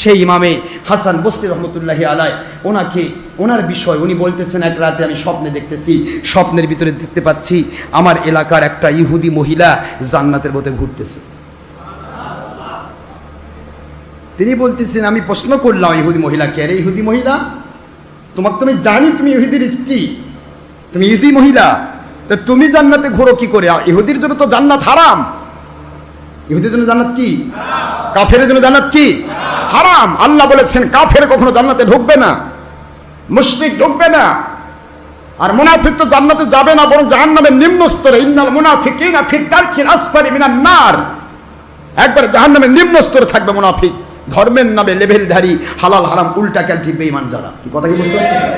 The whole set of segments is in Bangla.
সেই ইমামে হাসান বসরি রহমতুল্লাহি আলাই ওনার বিষয় উনি বলতেছেন, এক রাতে আমি স্বপ্নে দেখতেছি, স্বপ্নের ভিতরে দেখতে পাচ্ছি আমার এলাকার একটা ইহুদি মহিলা জান্নাতের মধ্যে ঘুরতেছে। তিনি বলতেছেন, আমি প্রশ্ন করলাম ইহুদি মহিলাকে, আরে ইহুদি মহিলা, তোমাকে তুমি জানি তুমি ইহুদির স্ত্রী, তুমি ইহুদি মহিলা, তা তুমি জান্নাতে ঘোরো কি করে? ইহুদির জন্য তো জান্নাত হারাম। ইহুদির জন্য জান্নাত কি? কাফেরের জন্য জান্নাত কি? হারাম। আল্লাহ বলেছেন কাফের কখনো জান্নাতে ঢুকবে না, মুশরিক ঢুকবে না। আর মুনাফিক তো জান্নাতে যাবে না, বরং জাহান্নামের নিম্ন স্তরে, ইন্নাল মুনাফিকিনা ফি দারকিল আসফালি মিনান নার, একবার জাহান্নামের নিম্ন স্তরে থাকবে মুনাফিক। ধর্মের নামে লেভেলধারী, হালাল হারাম উল্টা ক্যালটি বেঈমান যারা, কি কথা কি বুঝতে পারছেন?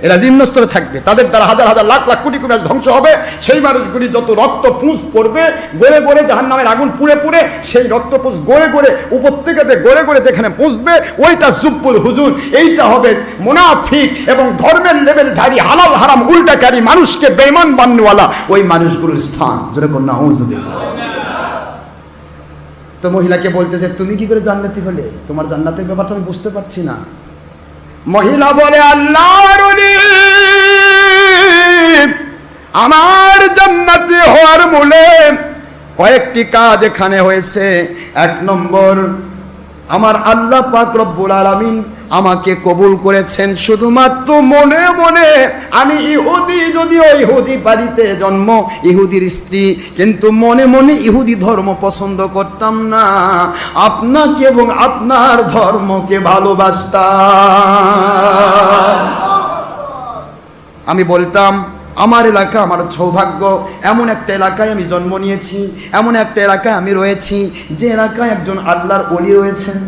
এরা নিম্ন স্তরে থাকবে, তাদের দ্বারা হাজার হাজার লাখ লাখ কোটি কোটি ধ্বংস হবে। সেই মানুষগুলি যত রক্ত পুঁজ পড়বে, গড়ে গড়ে জাহান্নামের আগুন পুড়ে পুড়ে সেই রক্ত পুঁজ গড়ে গড়ে উপত্যকাতে গড়ে গড়ে যেখানে পুঁজবে, ওইটা জুব্বুল হুজুন, এইটা হবে মুনাফিক এবং ধর্মের লেভেলধারী হালাল হারাম উল্টাকারী মানুষকে বেঈমান বানানোওয়ালা ওই মানুষগুলোর স্থান। যেরকম নাউযুবিল্লাহ। তো মহিলাকে বলতেছে, তুমি কি করে জান্নাতি হলে? তোমার জান্নাতের ব্যাপারটা আমি বুঝতে পারছি না। মহিলা বলে, আল্লাহর ওলি, আমার জান্নাতি হওয়ার মূলে কয়েকটি কাজ এখানে হয়েছে। এক নম্বর, আমার আল্লাহ পাক রব্বুল আলামিন আমাকে কবুল করেছেন শুধুমাত্র মনে মনে। আমি ইহুদি, যদিও ইহুদি বাড়িতে জন্ম, ইহুদির স্ত্রী, কিন্তু মনে মনে ইহুদি ধর্ম পছন্দ করতাম না, আপনাকে এবং আপনার ধর্মকে ভালোবাসতাম। আমি বলতাম আমার এলাকা আমার সৌভাগ্য, এমন একটা এলাকায় আমি জন্ম নিয়েছি, এমন একটা এলাকায় আমি রয়েছি যে এলাকায় একজন আল্লাহর ওলি রয়েছেন।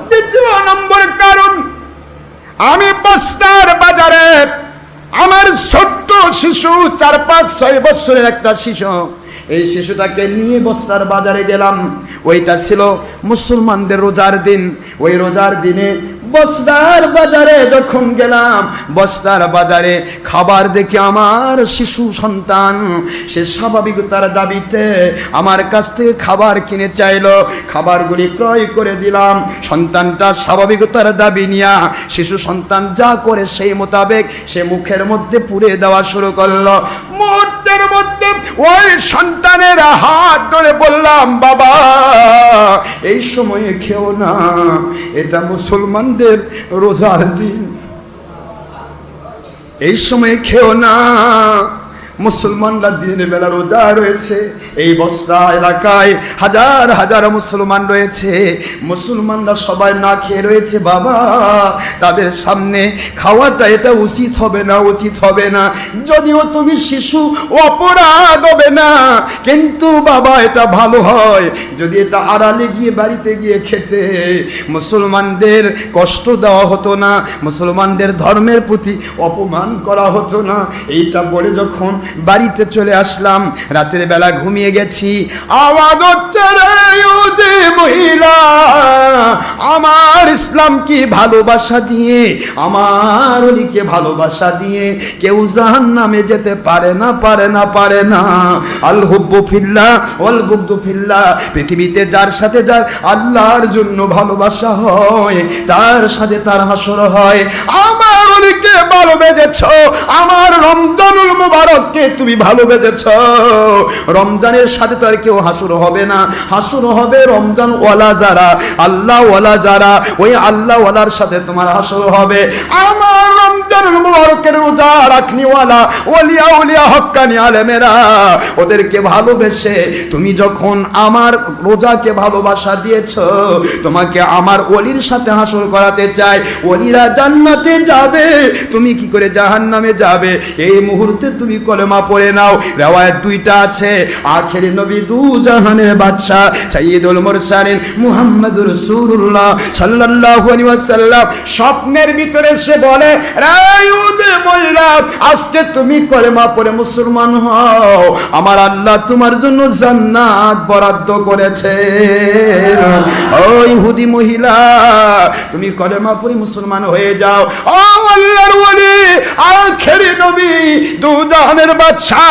দ্বিতীয় নম্বর কারণ, আমি বস্তার বাজারে আমার ছোট্ট শিশু, 4-5-6 বছরের একটা শিশু, এই শিশুটাকে নিয়ে বস্তার বাজারে গেলাম। ওইটা ছিল মুসলমানদের রোজার দিন। ওই রোজার দিনে বস্তার বাজারে যখন গেলাম, বস্তার বাজারে খাবার দেখে আমার শিশু সন্তান সে স্বাভাবিকতার দাবিতে আমার কাছ থেকে খাবার কিনে চাইলো। খাবারগুলি ক্রয় করে দিলাম। সন্তানটা স্বাভাবিকতার দাবি নিয়া শিশু সন্তান যা করে সেই মোতাবেক সে মুখের মধ্যে পুরে দেওয়া শুরু করলো। মুহূর্তের মধ্যে ওই সন্তানের হাত ধরে বললাম, বাবা এই সময়ে খেও না, এটা মুসলমানদের রোজার দিন, এই সময়ে খেও না, মুসলমানরা দিনের বেলা রোজা রয়েছে। এই বস্তা এলাকায় হাজার হাজার মুসলমান রয়েছে, মুসলমানরা সবাই না খেয়ে রয়েছে, বাবা তাদের সামনে খাওয়াটা এটা উচিত হবে না, উচিত হবে না। যদিও তুমি শিশু, অপরাধ হবে না, কিন্তু বাবা এটা ভালো হয় যদি এটা আড়ালে গিয়ে বাড়িতে গিয়ে খেতে, মুসলমানদের কষ্ট দেওয়া হতো না, মুসলমানদের ধর্মের প্রতি অপমান করা হতো না। এইটা বলে যখন বাড়িতে চলে আসলাম, রাতের বেলা ঘুমিয়ে গেছি, আওয়াজ হচ্ছে, রে ইহুদি মহিলা, আমার ইসলাম কি ভালোবাসা দিয়ে, আমার ওলিকে ভালোবাসা দিয়ে কেউ জাহান্নামে যেতে পারে না, পারে না, পারে না। আল হুব্বু ফিল্লাহ ওয়াল বুগদু ফিল্লাহ, পৃথিবীতে যার সাথে যার আল্লাহর জন্য ভালোবাসা হয় তার সাথে তার হাসর হয়। আমার ওলিকে ভালোবেসেছো, আমার রমজানুল মুবারককে তুমি ভালোবেসেছো, রমজানের সাথে তো আর কেউ হাসর হবে না, হাসর হবে রমজান ওয়ালা যারা, আল্লাহ ওয়ালা যারা, ওই আল্লাহ ওয়ালার সাথে তোমার হাসর হবে। আমার রমজানুল মুবারকের রোজা রাখনিওয়ালা ওলিয়া উলিয়া হক্কানি আলেমেরা, ওদেরকে ভালোবেসে তুমি যখন আমার রোজাকে ভালোবাসা দিয়েছো, তোমাকে আমার ওলির সাথে হাসর করাতে চাই। ওলিরা জান্নাতে যাবে, তুমি কি করে জাহান্নামে যাবে? এই মুহূর্তে তুমি কলেমা পড়ে নাও। রিওয়ায়াত 2টা আছে, আখেরি নবী দু জাহানের বাদশা সাইয়্যিদুল মুরসালিন মুহাম্মদুর রাসূলুল্লাহ সাল্লাল্লাহু আলাইহি ওয়াসাল্লাম স্বপ্নের ভিতরে সে বলে, রে ইহুদি মহিলা, আজকে তুমি কলেমা পড়ে মুসলমান হও, আমার আল্লাহ তোমার জন্য জান্নাত বরাদ্দ করেছে। ও ইহুদি মহিলা, তুমি কলেমা পড়ে মুসলমান হয়ে যাও। ও আল্লাহর ওলি, আখেরি নবী, দু জাহানের বাদশা,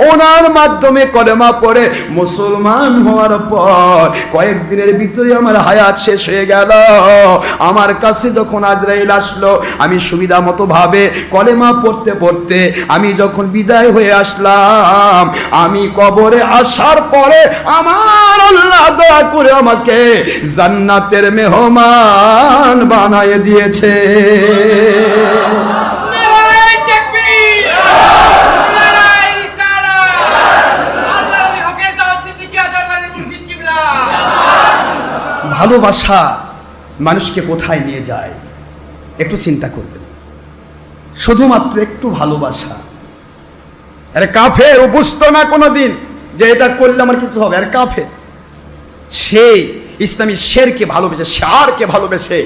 ওনার মাধ্যমে কলেমা পড়ে মুসলমান হওয়ার পর কয়েকদিনের ভিতরে আমার হায়াত শেষ হয়ে গেল। আমার কাছে যখন আজরাইল আসলো, আমি সুবিধা মতো ভাবে কলেমা পড়তে পড়তে আমি যখন বিদায় হয়ে আসলাম, আমি কবরে আসার পরে আমার আল্লাহ দয়া করে আমাকে জান্নাতের মেহমান বানিয়ে দিয়েছে। ভালোবাসা মানুষকে কোথায় নিয়ে যায় একটু চিন্তা করবেন। শুধুমাত্র একটু ভালোবাসা। আরে কাফের বুঝতো না কোনোদিন যে এটা করলে আমার কিছু হবে। আর কাফের সে ইসলামী শেরকে ভালোবেসে, শারকে ভালোবেসে,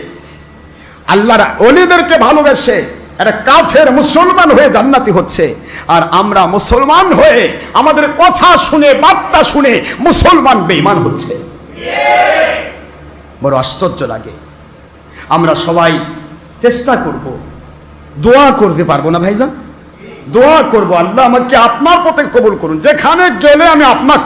আল্লাহর ওলিদেরকে ভালোবেসে একটা কাফের মুসলমান হয়ে জান্নাতি হচ্ছে। আর আমরা মুসলমান হয়ে আমাদের কথা শুনে, বার্তা শুনে মুসলমান বেঈমান হচ্ছে। বড় আশ্চর্য লাগে। আমরা সবাই চেষ্টা করব, দোয়া করতে পারবো না ভাইজান? দোয়া করব, আল্লাহ আমাকে আপনার পথে কবুল করুন। যেখানে গেলে আমি আপনার